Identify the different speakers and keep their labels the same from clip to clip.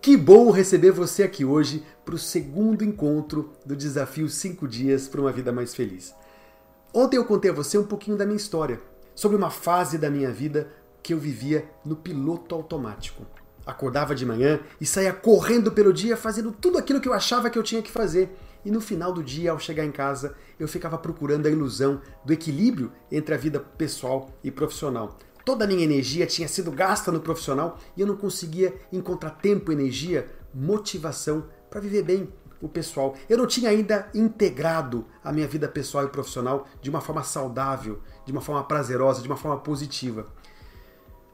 Speaker 1: Que bom receber você aqui hoje para o segundo encontro do desafio 5 dias para uma vida mais feliz. Ontem eu contei a você um pouquinho da minha história, sobre uma fase da minha vida que eu vivia no piloto automático. Acordava de manhã e saía correndo pelo dia, fazendo tudo aquilo que eu achava que eu tinha que fazer. E no final do dia, ao chegar em casa, eu ficava procurando a ilusão do equilíbrio entre a vida pessoal e profissional. Toda a minha energia tinha sido gasta no profissional e eu não conseguia encontrar tempo, energia, motivação para viver bem o pessoal. Eu não tinha ainda integrado a minha vida pessoal e profissional de uma forma saudável, de uma forma prazerosa, de uma forma positiva.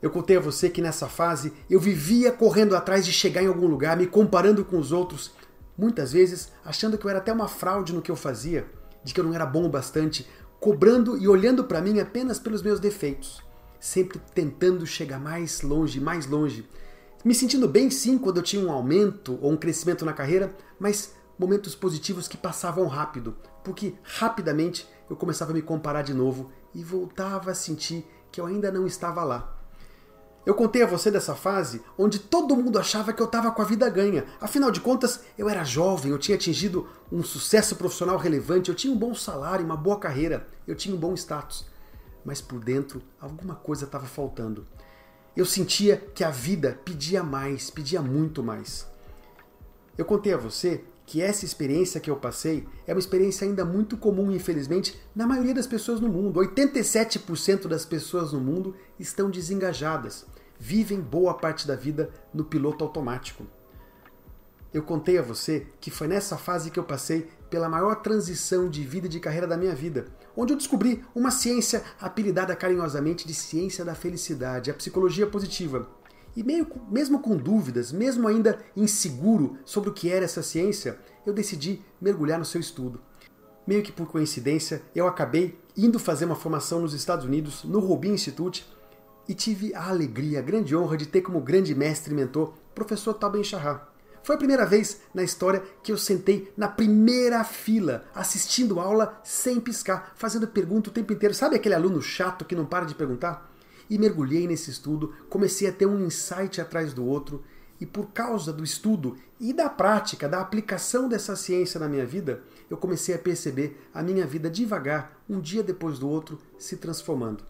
Speaker 1: Eu contei a você que nessa fase eu vivia correndo atrás de chegar em algum lugar, me comparando com os outros, muitas vezes achando que eu era até uma fraude no que eu fazia, de que eu não era bom o bastante, cobrando e olhando para mim apenas pelos meus defeitos. Sempre tentando chegar mais longe, me sentindo bem sim quando eu tinha um aumento ou um crescimento na carreira, mas momentos positivos que passavam rápido, porque rapidamente eu começava a me comparar de novo e voltava a sentir que eu ainda não estava lá. Eu contei a você dessa fase onde todo mundo achava que eu estava com a vida ganha. Afinal de contas, eu era jovem, eu tinha atingido um sucesso profissional relevante, eu tinha um bom salário, uma boa carreira, eu tinha um bom status. Mas por dentro, alguma coisa estava faltando. Eu sentia que a vida pedia mais, pedia muito mais. Eu contei a você que essa experiência que eu passei é uma experiência ainda muito comum, infelizmente, na maioria das pessoas no mundo. 87% das pessoas no mundo estão desengajadas, vivem boa parte da vida no piloto automático. Eu contei a você que foi nessa fase que eu passei pela maior transição de vida e de carreira da minha vida, onde eu descobri uma ciência apelidada carinhosamente de ciência da felicidade, a psicologia positiva. E mesmo com dúvidas, mesmo ainda inseguro sobre o que era essa ciência, eu decidi mergulhar no seu estudo. Meio que por coincidência, eu acabei indo fazer uma formação nos Estados Unidos, no Robbins Institute, e tive a alegria, a grande honra de ter como grande mestre e mentor o professor Tal Ben-Shahar. Foi a primeira vez na história que eu sentei na primeira fila, assistindo aula sem piscar, fazendo pergunta o tempo inteiro. Sabe aquele aluno chato que não para de perguntar? E mergulhei nesse estudo, comecei a ter um insight atrás do outro, e por causa do estudo e da prática, da aplicação dessa ciência na minha vida, eu comecei a perceber a minha vida devagar, um dia depois do outro, se transformando.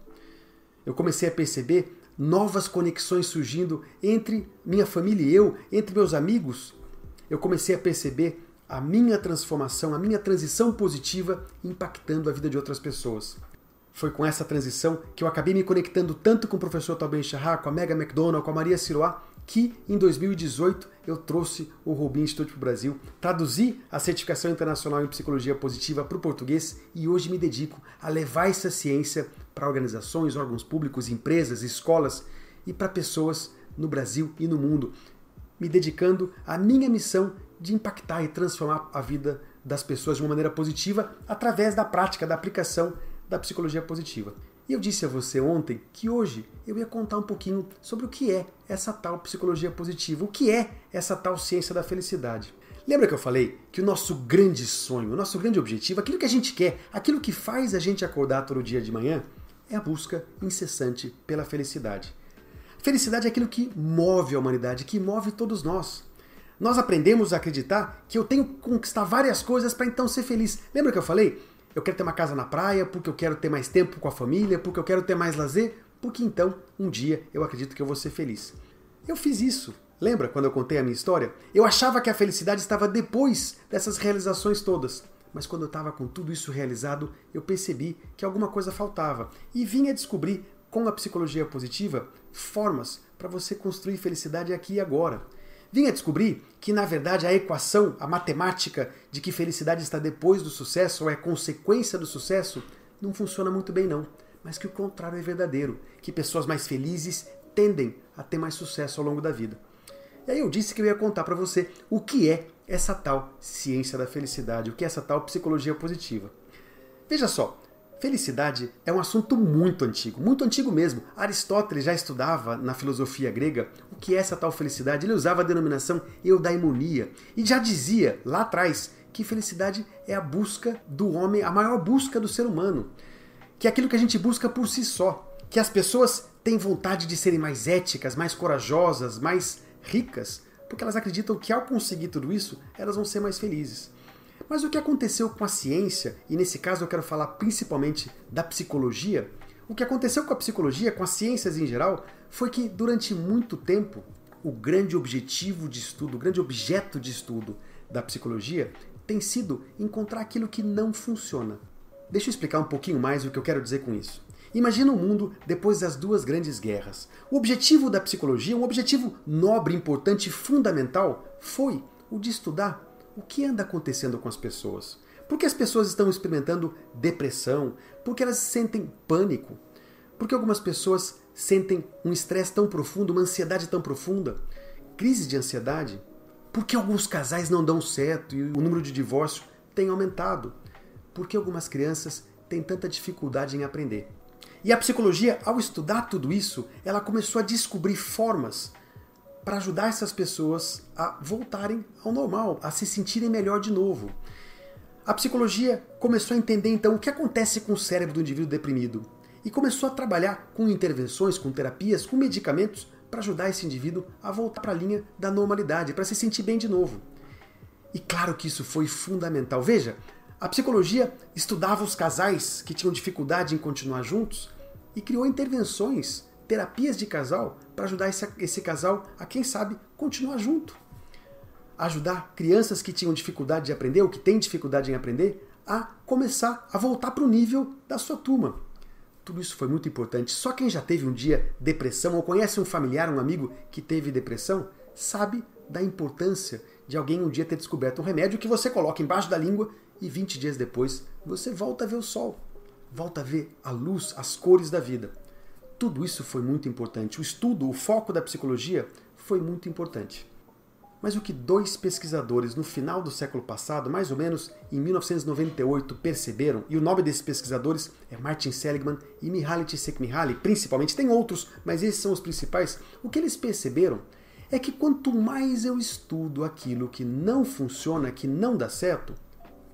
Speaker 1: Eu comecei a perceber novas conexões surgindo entre minha família e eu, entre meus amigos. Eu comecei a perceber a minha transformação, a minha transição positiva impactando a vida de outras pessoas. Foi com essa transição que eu acabei me conectando tanto com o professor Tal Ben-Shahar, com a Megan McDonald, com a Maria Siroá, que em 2018 eu trouxe o Robbins Institute para o Brasil, traduzi a certificação internacional em psicologia positiva para o português e hoje me dedico a levar essa ciência para organizações, órgãos públicos, empresas, escolas e para pessoas no Brasil e no mundo, me dedicando à minha missão de impactar e transformar a vida das pessoas de uma maneira positiva através da prática, da aplicação da psicologia positiva. E eu disse a você ontem que hoje eu ia contar um pouquinho sobre o que é essa tal psicologia positiva, o que é essa tal ciência da felicidade. Lembra que eu falei que o nosso grande sonho, o nosso grande objetivo, aquilo que a gente quer, aquilo que faz a gente acordar todo dia de manhã, é a busca incessante pela felicidade. Felicidade é aquilo que move a humanidade, que move todos nós. Nós aprendemos a acreditar que eu tenho que conquistar várias coisas para então ser feliz. Lembra que eu falei? Eu quero ter uma casa na praia, porque eu quero ter mais tempo com a família, porque eu quero ter mais lazer, porque então, um dia, eu acredito que eu vou ser feliz. Eu fiz isso. Lembra quando eu contei a minha história? Eu achava que a felicidade estava depois dessas realizações todas. Mas quando eu estava com tudo isso realizado, eu percebi que alguma coisa faltava. E vim a descobrir, com a psicologia positiva, formas para você construir felicidade aqui e agora. Vim a descobrir que, na verdade, a equação, a matemática de que felicidade está depois do sucesso ou é consequência do sucesso, não funciona muito bem não. Mas que o contrário é verdadeiro, que pessoas mais felizes tendem a ter mais sucesso ao longo da vida. E aí eu disse que eu ia contar para você o que é essa tal ciência da felicidade, o que é essa tal psicologia positiva. Veja só, felicidade é um assunto muito antigo mesmo. Aristóteles já estudava na filosofia grega o que é essa tal felicidade. Ele usava a denominação eudaimonia e já dizia lá atrás que felicidade é a busca do homem, a maior busca do ser humano, que é aquilo que a gente busca por si só, que as pessoas têm vontade de serem mais éticas, mais corajosas, mais ricas, porque elas acreditam que ao conseguir tudo isso, elas vão ser mais felizes. Mas o que aconteceu com a ciência, e nesse caso eu quero falar principalmente da psicologia, o que aconteceu com a psicologia, com as ciências em geral, foi que durante muito tempo, o grande objetivo de estudo, o grande objeto de estudo da psicologia tem sido encontrar aquilo que não funciona. Deixa eu explicar um pouquinho mais o que eu quero dizer com isso. Imagina o mundo depois das duas grandes guerras. O objetivo da psicologia, um objetivo nobre, importante e fundamental, foi o de estudar o que anda acontecendo com as pessoas. Por que as pessoas estão experimentando depressão? Por que elas sentem pânico? Por que algumas pessoas sentem um estresse tão profundo, uma ansiedade tão profunda? Crise de ansiedade? Por que alguns casais não dão certo e o número de divórcio tem aumentado? Por que algumas crianças têm tanta dificuldade em aprender? E a psicologia, ao estudar tudo isso, ela começou a descobrir formas para ajudar essas pessoas a voltarem ao normal, a se sentirem melhor de novo. A psicologia começou a entender então o que acontece com o cérebro do indivíduo deprimido e começou a trabalhar com intervenções, com terapias, com medicamentos para ajudar esse indivíduo a voltar para a linha da normalidade, para se sentir bem de novo. E claro que isso foi fundamental. Veja, a psicologia estudava os casais que tinham dificuldade em continuar juntos e criou intervenções, terapias de casal para ajudar esse casal a, quem sabe, continuar junto. Ajudar crianças que tinham dificuldade de aprender ou que têm dificuldade em aprender a começar a voltar para o nível da sua turma. Tudo isso foi muito importante. Só quem já teve um dia depressão ou conhece um familiar, um amigo que teve depressão, sabe da importância de alguém um dia ter descoberto um remédio que você coloca embaixo da língua e 20 dias depois você volta a ver o sol, volta a ver a luz, as cores da vida. Tudo isso foi muito importante. O estudo, o foco da psicologia foi muito importante. Mas o que dois pesquisadores no final do século passado, mais ou menos em 1998, perceberam, e o nome desses pesquisadores é Martin Seligman e Mihaly Csikszentmihalyi, principalmente, tem outros, mas esses são os principais, o que eles perceberam é que quanto mais eu estudo aquilo que não funciona, que não dá certo,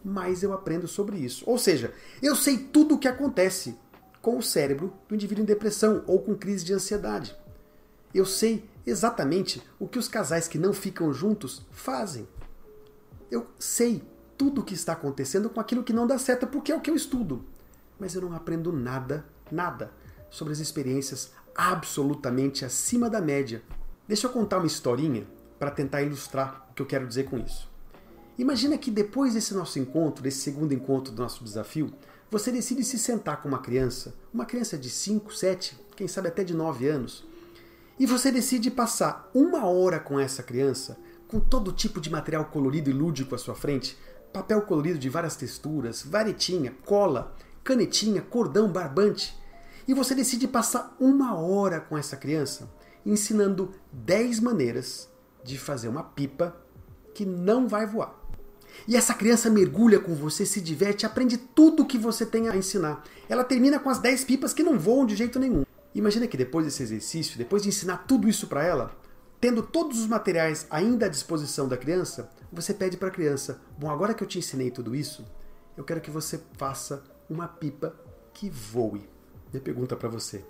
Speaker 1: mais eu aprendo sobre isso. Ou seja, eu sei tudo o que acontece com o cérebro do indivíduo em depressão ou com crise de ansiedade. Eu sei exatamente o que os casais que não ficam juntos fazem. Eu sei tudo o que está acontecendo com aquilo que não dá certo, porque é o que eu estudo. Mas eu não aprendo nada sobre as experiências absolutamente acima da média. Deixa eu contar uma historinha para tentar ilustrar o que eu quero dizer com isso. Imagina que depois desse nosso encontro, desse segundo encontro do nosso desafio, você decide se sentar com uma criança de 5, 7, quem sabe até de 9 anos, e você decide passar 1 hora com essa criança, com todo tipo de material colorido e lúdico à sua frente, papel colorido de várias texturas, varetinha, cola, canetinha, cordão, barbante, e você decide passar 1 hora com essa criança, ensinando 10 maneiras de fazer uma pipa que não vai voar. E essa criança mergulha com você, se diverte, aprende tudo o que você tem a ensinar. Ela termina com as 10 pipas que não voam de jeito nenhum. Imagina que depois desse exercício, depois de ensinar tudo isso para ela, tendo todos os materiais ainda à disposição da criança, você pede para a criança, bom, agora que eu te ensinei tudo isso, eu quero que você faça uma pipa que voe. Minha pergunta para você,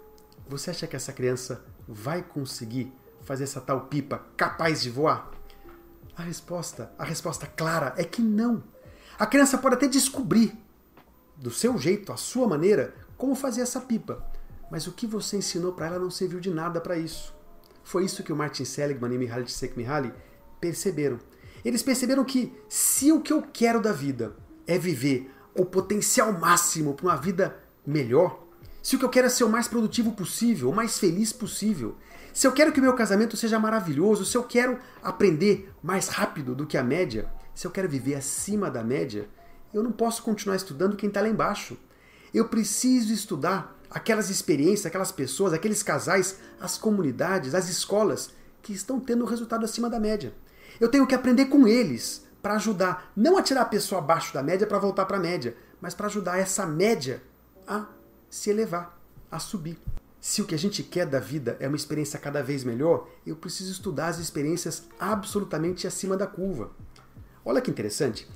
Speaker 1: você acha que essa criança vai conseguir fazer essa tal pipa capaz de voar? A resposta clara é que não. A criança pode até descobrir, do seu jeito, a sua maneira, como fazer essa pipa. Mas o que você ensinou para ela não serviu de nada para isso. Foi isso que o Martin Seligman e Mihaly Csikszentmihalyi perceberam. Eles perceberam que se o que eu quero da vida é viver o potencial máximo para uma vida melhor, se o que eu quero é ser o mais produtivo possível, o mais feliz possível, se eu quero que o meu casamento seja maravilhoso, se eu quero aprender mais rápido do que a média, se eu quero viver acima da média, eu não posso continuar estudando quem está lá embaixo. Eu preciso estudar aquelas experiências, aquelas pessoas, aqueles casais, as comunidades, as escolas que estão tendo um resultado acima da média. Eu tenho que aprender com eles para ajudar, não a tirar a pessoa abaixo da média para voltar para a média, mas para ajudar essa média a se elevar, a subir. Se o que a gente quer da vida é uma experiência cada vez melhor, eu preciso estudar as experiências absolutamente acima da curva. Olha que interessante.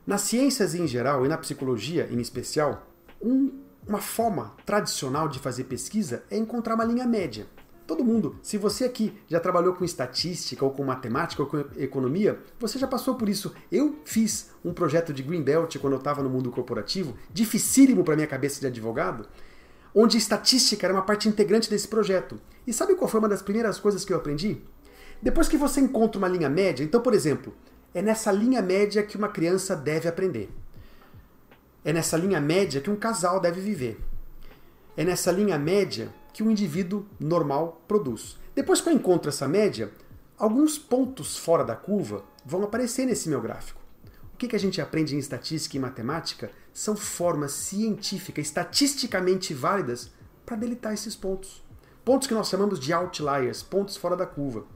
Speaker 1: Nas ciências em geral e na psicologia em especial, uma forma tradicional de fazer pesquisa é encontrar uma linha média. Todo mundo. Se você aqui já trabalhou com estatística, ou com matemática, ou com economia, você já passou por isso. Eu fiz um projeto de Greenbelt quando eu estava no mundo corporativo, dificílimo para minha cabeça de advogado, onde estatística era uma parte integrante desse projeto. E sabe qual foi uma das primeiras coisas que eu aprendi? Depois que você encontra uma linha média, então, por exemplo, é nessa linha média que uma criança deve aprender. É nessa linha média que um casal deve viver. É nessa linha média que um indivíduo normal produz. Depois que eu encontro essa média, alguns pontos fora da curva vão aparecer nesse meu gráfico. O que a gente aprende em estatística e matemática são formas científicas, estatisticamente válidas para deletar esses pontos. Pontos que nós chamamos de outliers, pontos fora da curva.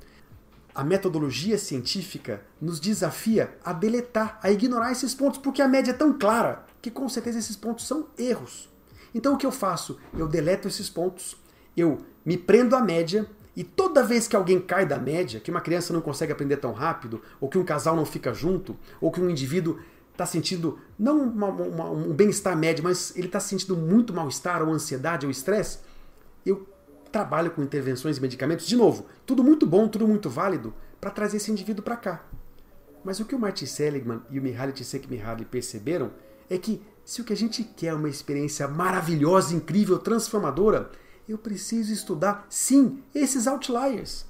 Speaker 1: A metodologia científica nos desafia a deletar, a ignorar esses pontos, porque a média é tão clara que com certeza esses pontos são erros. Então o que eu faço? Eu deleto esses pontos, eu me prendo à média, e toda vez que alguém cai da média, que uma criança não consegue aprender tão rápido, ou que um casal não fica junto, ou que um indivíduo está sentindo não um bem-estar médio, mas ele está sentindo muito mal-estar, ou ansiedade, ou estresse, eu trabalho com intervenções e medicamentos, de novo, tudo muito bom, tudo muito válido, para trazer esse indivíduo para cá. Mas o que o Martin Seligman e o Mihaly Csikszentmihalyi perceberam é que se o que a gente quer é uma experiência maravilhosa, incrível, transformadora, eu preciso estudar, sim, esses outliers.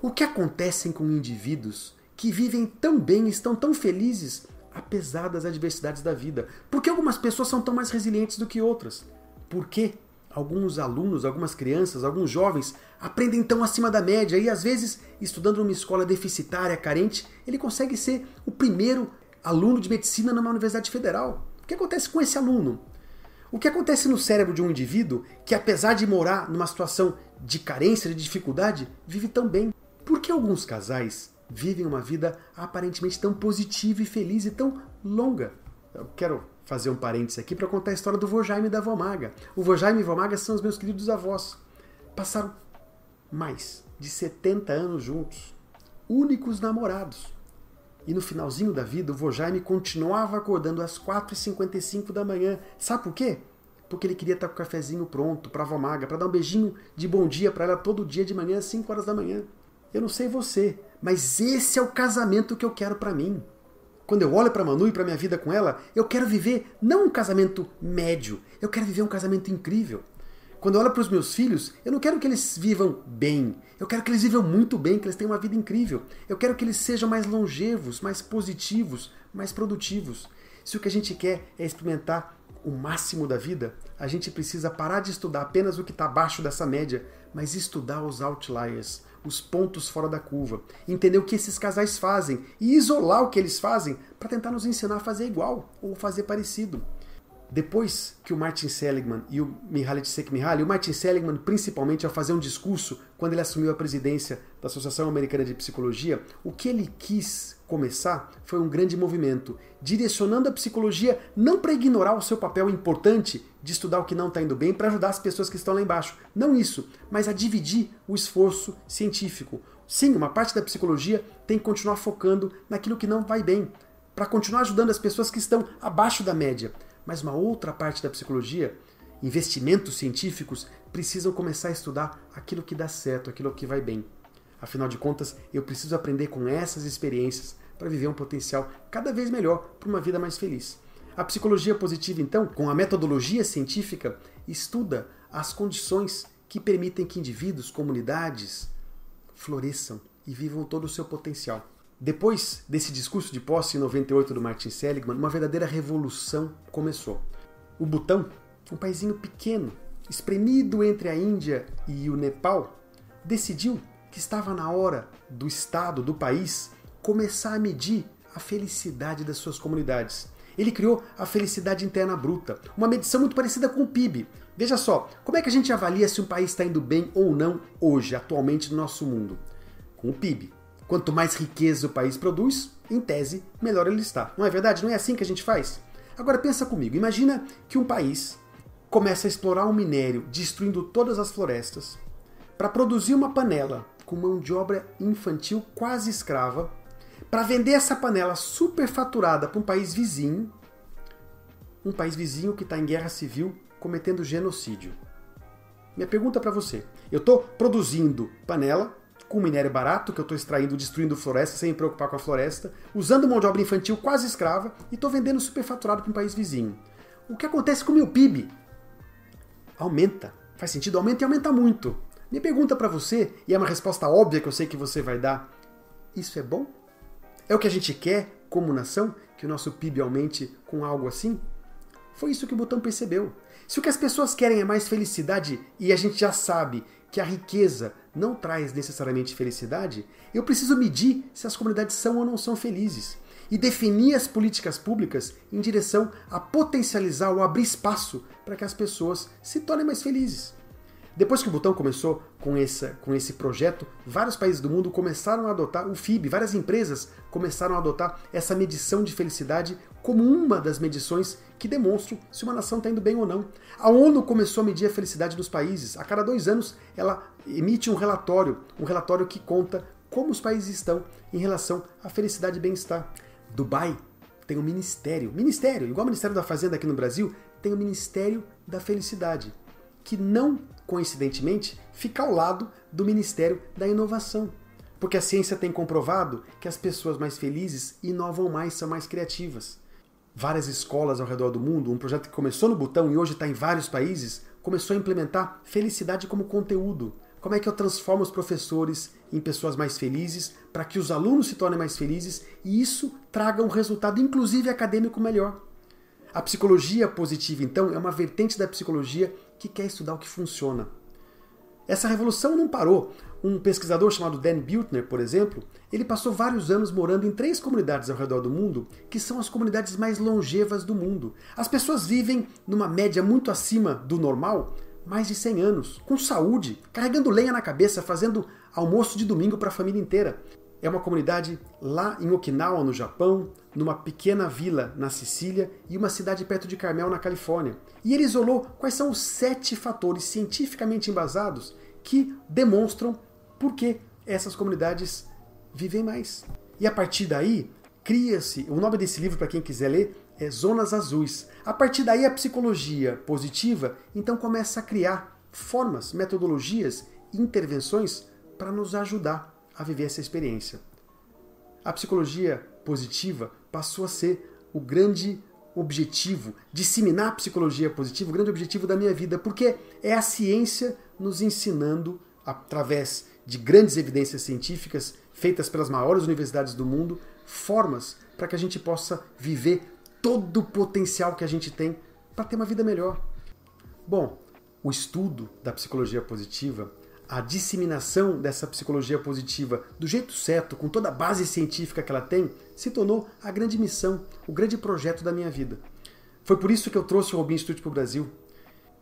Speaker 1: O que acontece com indivíduos que vivem tão bem, estão tão felizes, apesar das adversidades da vida? Por que algumas pessoas são tão mais resilientes do que outras? Por que alguns alunos, algumas crianças, alguns jovens aprendem tão acima da média e às vezes, estudando numa escola deficitária, carente, ele consegue ser o primeiro aluno de medicina numa universidade federal? O que acontece com esse aluno? O que acontece no cérebro de um indivíduo que, apesar de morar numa situação de carência, de dificuldade, vive tão bem? Por que alguns casais vivem uma vida aparentemente tão positiva e feliz e tão longa? Eu quero fazer um parênteses aqui para contar a história do vô Jaime e da vó Maga. O vô Jaime e a vó Maga são os meus queridos avós. Passaram mais de 70 anos juntos, únicos namorados. E no finalzinho da vida, o vô Jaime continuava acordando às 4h55 da manhã. Sabe por quê? Porque ele queria estar com o cafezinho pronto para a vó Maga, para dar um beijinho de bom dia para ela todo dia de manhã, às 5 horas da manhã. Eu não sei você, mas esse é o casamento que eu quero para mim. Quando eu olho para a Manu e para minha vida com ela, eu quero viver não um casamento médio, eu quero viver um casamento incrível. Quando eu olho para os meus filhos, eu não quero que eles vivam bem. Eu quero que eles vivam muito bem, que eles tenham uma vida incrível. Eu quero que eles sejam mais longevos, mais positivos, mais produtivos. Se o que a gente quer é experimentar o máximo da vida, a gente precisa parar de estudar apenas o que está abaixo dessa média, mas estudar os outliers, os pontos fora da curva. Entender o que esses casais fazem e isolar o que eles fazem para tentar nos ensinar a fazer igual ou fazer parecido. Depois que o Martin Seligman e o Mihaly Csikszentmihalyi, o Martin Seligman principalmente ao fazer um discurso quando ele assumiu a presidência da Associação Americana de Psicologia, o que ele quis começar foi um grande movimento, direcionando a psicologia não para ignorar o seu papel importante de estudar o que não está indo bem, para ajudar as pessoas que estão lá embaixo. Não isso, mas a dividir o esforço científico. Sim, uma parte da psicologia tem que continuar focando naquilo que não vai bem, para continuar ajudando as pessoas que estão abaixo da média. Mas uma outra parte da psicologia, investimentos científicos, precisam começar a estudar aquilo que dá certo, aquilo que vai bem. Afinal de contas, eu preciso aprender com essas experiências para viver um potencial cada vez melhor para uma vida mais feliz. A psicologia positiva, então, com a metodologia científica, estuda as condições que permitem que indivíduos, comunidades, floresçam e vivam todo o seu potencial. Depois desse discurso de posse em 98 do Martin Seligman, uma verdadeira revolução começou. O Butão, um paizinho pequeno, espremido entre a Índia e o Nepal, decidiu que estava na hora do Estado, do país, começar a medir a felicidade das suas comunidades. Ele criou a felicidade interna bruta, uma medição muito parecida com o PIB. Veja só, como é que a gente avalia se um país está indo bem ou não hoje, atualmente no nosso mundo? Com o PIB. Quanto mais riqueza o país produz, em tese, melhor ele está. Não é verdade? Não é assim que a gente faz? Agora pensa comigo, imagina que um país começa a explorar um minério, destruindo todas as florestas, para produzir uma panela com mão de obra infantil quase escrava, para vender essa panela superfaturada para um país vizinho que está em guerra civil, cometendo genocídio. Minha pergunta para você. Eu estou produzindo panela com minério barato, que eu estou extraindo, destruindo floresta, sem me preocupar com a floresta, usando mão de obra infantil quase escrava e estou vendendo superfaturado para um país vizinho. O que acontece com o meu PIB? Aumenta. Faz sentido? Aumenta e aumenta muito. Minha pergunta para você, e é uma resposta óbvia que eu sei que você vai dar, isso é bom? É o que a gente quer como nação? Que o nosso PIB aumente com algo assim? Foi isso que o Butão percebeu. Se o que as pessoas querem é mais felicidade, e a gente já sabe que a riqueza não traz necessariamente felicidade, eu preciso medir se as comunidades são ou não são felizes e definir as políticas públicas em direção a potencializar ou abrir espaço para que as pessoas se tornem mais felizes. Depois que o Butão começou com esse projeto, vários países do mundo começaram a adotar o FIB, várias empresas começaram a adotar essa medição de felicidade como uma das medições que demonstram se uma nação está indo bem ou não. A ONU começou a medir a felicidade dos países. A cada 2 anos ela emite um relatório que conta como os países estão em relação à felicidade e bem-estar. Dubai tem um ministério, igual o Ministério da Fazenda aqui no Brasil, tem o Ministério da Felicidade, que não, coincidentemente, fica ao lado do Ministério da Inovação. Porque a ciência tem comprovado que as pessoas mais felizes inovam mais, são mais criativas. Várias escolas ao redor do mundo, um projeto que começou no Butão e hoje está em vários países, começou a implementar felicidade como conteúdo. Como é que eu transformo os professores em pessoas mais felizes para que os alunos se tornem mais felizes e isso traga um resultado, inclusive acadêmico, melhor. A psicologia positiva, então, é uma vertente da psicologia que quer estudar o que funciona. Essa revolução não parou. Um pesquisador chamado Dan Buettner, por exemplo, ele passou vários anos morando em 3 comunidades ao redor do mundo, que são as comunidades mais longevas do mundo. As pessoas vivem numa média muito acima do normal, mais de 100 anos, com saúde, carregando lenha na cabeça, fazendo almoço de domingo para a família inteira. É uma comunidade lá em Okinawa, no Japão, numa pequena vila na Sicília e uma cidade perto de Carmel, na Califórnia. E ele isolou quais são os 7 fatores cientificamente embasados que demonstram por que essas comunidades vivem mais. E a partir daí, cria-se, o nome desse livro, para quem quiser ler, é Zonas Azuis. A partir daí, a psicologia positiva, então, começa a criar formas, metodologias, intervenções para nos ajudar a viver essa experiência. A psicologia positiva passou a ser o grande objetivo, disseminar a psicologia positiva, o grande objetivo da minha vida, porque é a ciência nos ensinando, através de grandes evidências científicas feitas pelas maiores universidades do mundo, formas para que a gente possa viver todo o potencial que a gente tem para ter uma vida melhor. Bom, o estudo da psicologia positiva, a disseminação dessa psicologia positiva do jeito certo, com toda a base científica que ela tem, se tornou a grande missão, o grande projeto da minha vida. Foi por isso que eu trouxe o Robin Institute para o Brasil.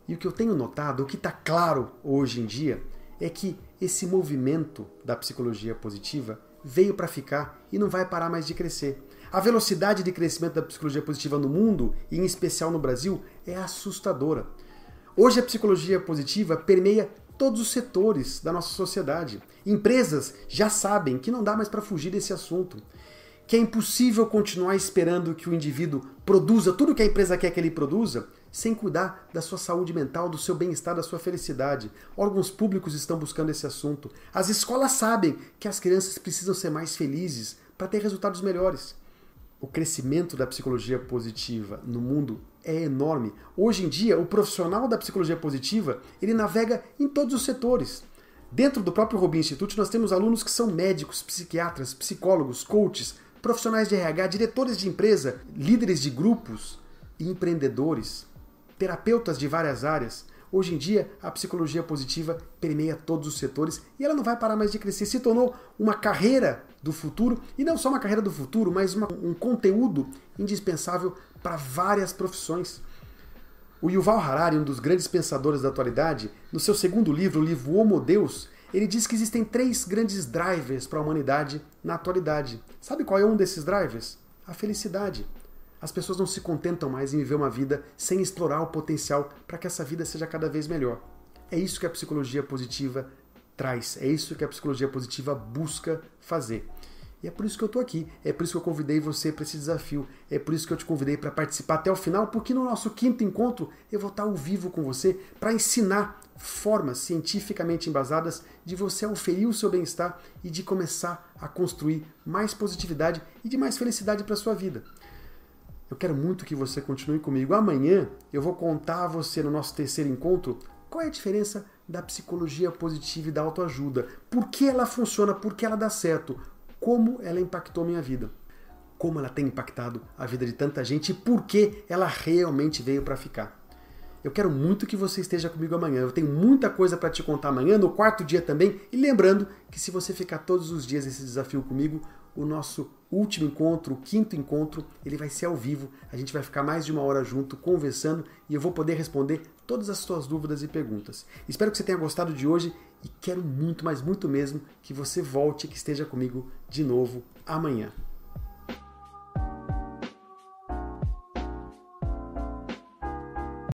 Speaker 1: E o que eu tenho notado, o que está claro hoje em dia, é que esse movimento da psicologia positiva veio para ficar e não vai parar mais de crescer. A velocidade de crescimento da psicologia positiva no mundo, e em especial no Brasil, é assustadora. Hoje a psicologia positiva permeia todos os setores da nossa sociedade. Empresas já sabem que não dá mais para fugir desse assunto, que é impossível continuar esperando que o indivíduo produza tudo que a empresa quer que ele produza, sem cuidar da sua saúde mental, do seu bem-estar, da sua felicidade. Órgãos públicos estão buscando esse assunto. As escolas sabem que as crianças precisam ser mais felizes para ter resultados melhores. O crescimento da psicologia positiva no mundo é enorme. Hoje em dia, o profissional da psicologia positiva, ele navega em todos os setores. Dentro do próprio Robin Institute, nós temos alunos que são médicos, psiquiatras, psicólogos, coaches, profissionais de RH, diretores de empresa, líderes de grupos e empreendedores, terapeutas de várias áreas. Hoje em dia, a psicologia positiva permeia todos os setores e ela não vai parar mais de crescer. Se tornou uma carreira do futuro, e não só uma carreira do futuro, mas um conteúdo indispensável para várias profissões. O Yuval Harari, um dos grandes pensadores da atualidade, no seu segundo livro, o livro Homo Deus, ele diz que existem 3 grandes drivers para a humanidade na atualidade. Sabe qual é um desses drivers? A felicidade. As pessoas não se contentam mais em viver uma vida sem explorar o potencial para que essa vida seja cada vez melhor. É isso que a psicologia positiva traz, é isso que a psicologia positiva busca fazer. E é por isso que eu estou aqui, é por isso que eu convidei você para esse desafio, é por isso que eu te convidei para participar até o final, porque no nosso 5º encontro eu vou estar ao vivo com você para ensinar formas cientificamente embasadas de você auferir o seu bem-estar e de começar a construir mais positividade e de mais felicidade para a sua vida. Eu quero muito que você continue comigo. Amanhã eu vou contar a você no nosso 3º encontro qual é a diferença da psicologia positiva e da autoajuda, por que ela funciona, por que ela dá certo, como ela impactou minha vida, como ela tem impactado a vida de tanta gente e por que ela realmente veio para ficar. Eu quero muito que você esteja comigo amanhã. Eu tenho muita coisa para te contar amanhã, no 4º dia também. E lembrando que se você ficar todos os dias nesse desafio comigo, o nosso último encontro, o 5º encontro, ele vai ser ao vivo. A gente vai ficar mais de 1 hora junto, conversando, e eu vou poder responder todas as suas dúvidas e perguntas. Espero que você tenha gostado de hoje e quero muito, mas muito mesmo, que você volte e que esteja comigo de novo amanhã.